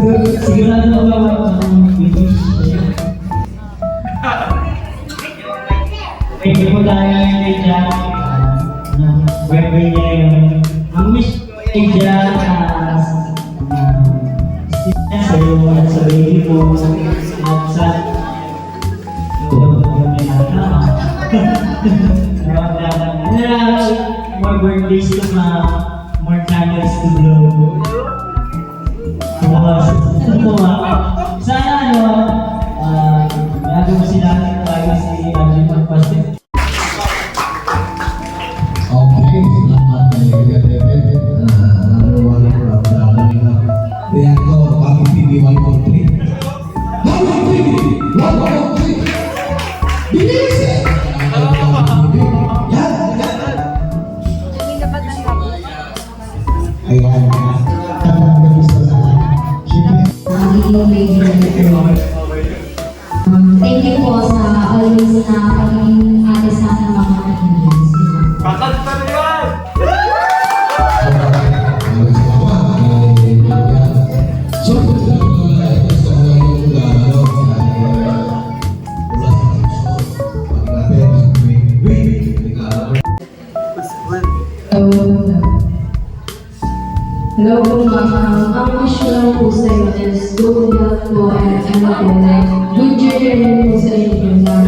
Sigurado mo ba ang finish? Thank you po tayo kay Jack. Birthday niya yun. Ang wish kay Jack sa'yo at sa baby po at sa more birthdays to come, more candles to blow. Sana bago mo sila tayo si Angie magpasok. Okay, selamat kay Kuya David. Walang problem na. Reactor, Papi TV 143. 143! 143! Bilis! Ayan. Thank you po sa always na pagiging ate sa aking mga kaibigan. Bakal pa rin yan! Hello po ma'am, ang wish ko lang po sa iyo is good luck po and good journey po sa inyo na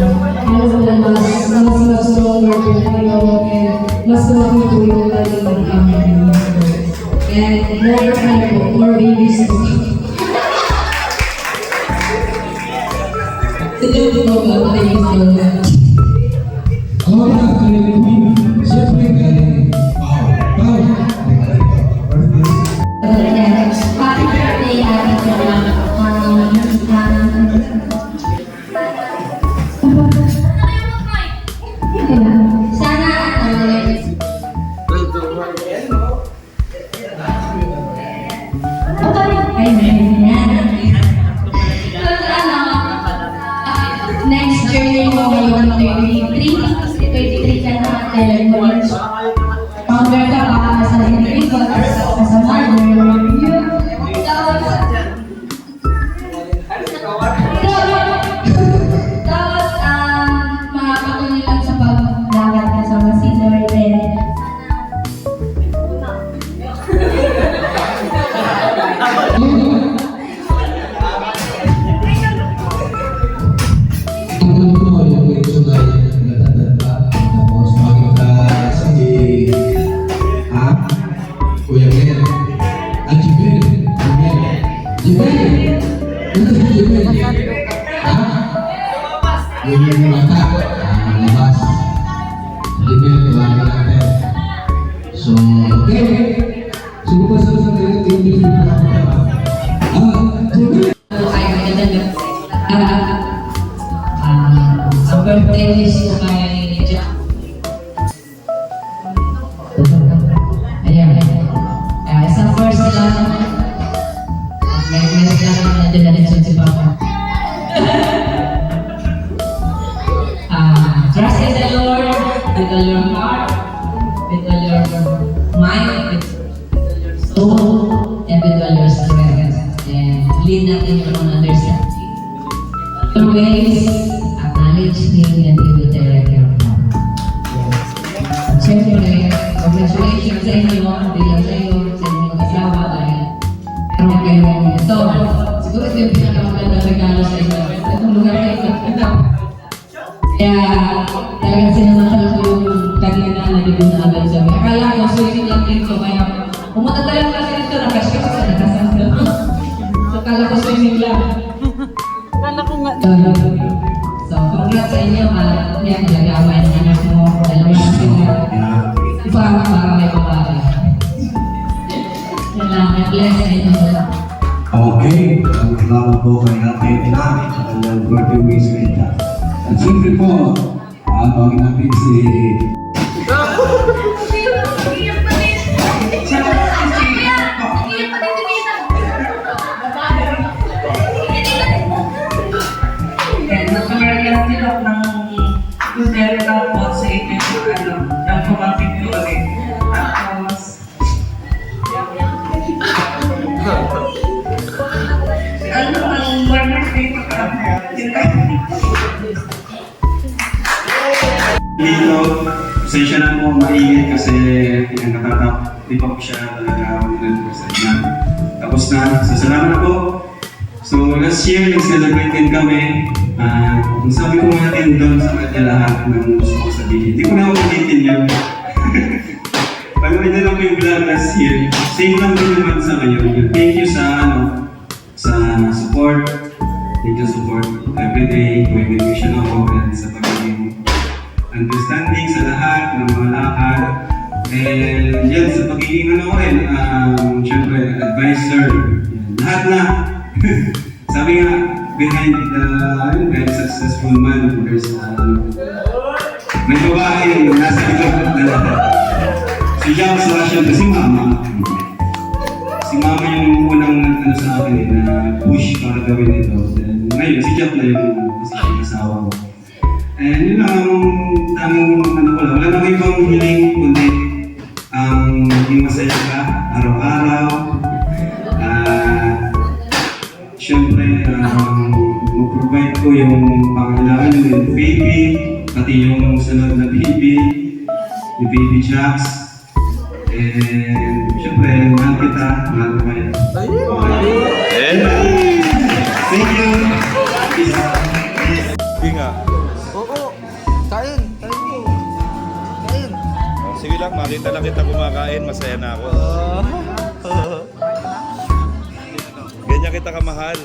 mas stronger po kayo and mas lumaki po yung laging mag-aming and more babies po. Thank you po ba? Thank you so much. Happy birthday, Ate Joanna. Sana next journey mo ngayon 33 ka na founder ka pa as an individual, as a mother, tapos makakatuloy lang sa paglagat ka sa mga senior din. Yung mata, labas. Limit, tuwanan natin. So, okay. Siguro pa sa yung ang birthday wish ko kay Jack. Ayan. Sa first lang, may reklamo na dinalitson si Papa. Trust in the Lord with all your heart, with all your mind, with all your soul, and with all your strength. And lead natin yung mga understanding. Always acknowledge Him and He will direct your path. At syempre, congratulations sa inyo, bilang sa iyo, sa inyong asawa, dahil meron kayong ito. Siguro ito yung pinakamagandang regalo sa inyo. Itong lugar kayo ito. Kaya talagang sinamantala ko yung kanina na nag-unagan siya. Akala ko, swimming lang dito. Kaya pumunta talaga kasi dito, nakashoot sa nakasangga. So, akala ko swimming lang. Kala ko nga. So, congrats sa inyo. Yan, nagawin ng anak mo. Dalawang sila. Para may babae. Yan lang, bless sa inyo. okay. Salamat po kay Ate Ina. Ang birthday wish kay Jack. At siyempre po, tawagin natin si... mainit kasi di pa po siya talaga 100% na. Tapos na, so salamat po. So last year, nag-celebrate din kami. Kung sabi ko natin doon sa kanya lahat ng gusto ko sabihin, hindi ko na ulitin yun. Pag-ulit na lang po yung vlog last year. Same lang din naman sa ngayon. Thank you sa sa support. Thank you support everyday. May mission ako and sa pagiging understanding sa lahat ng mga lakad. And yan, sa pagiging ano ko rin, syempre, advisor. Yan. Lahat na. Sabi nga, behind the successful man, there's may babae nasa likod na lahat. Si Jack sa Russia, si Mama. Si Mama yung unang ano sa akin na push para gawin ito. Then, ngayon, si Jack na yung asawa ko. And yun lang ang tanging ano ko lang. Wala nang ibang hiling kundi ang maging masaya ka araw-araw. Siyempre, mag-provide ko yung pangailangan yung baby, pati yung sunod na baby, yung baby Jacks. And siyempre, mahal kita, mahal ko kayo. Thank you. Hindi nga. Oo. Kain. Kain mo. Kain. Sige lang, makita lang kita kumakain, masaya na ako. Ganyan kita kamahal.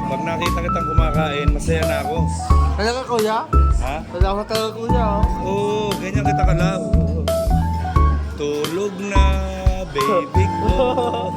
Pag nakita kitang kumakain, masaya na ako. Kaya ka kuya? Ha? Kaya ka talaga kuya. Oo, ganyan kita kalab. Tulog na, baby ko.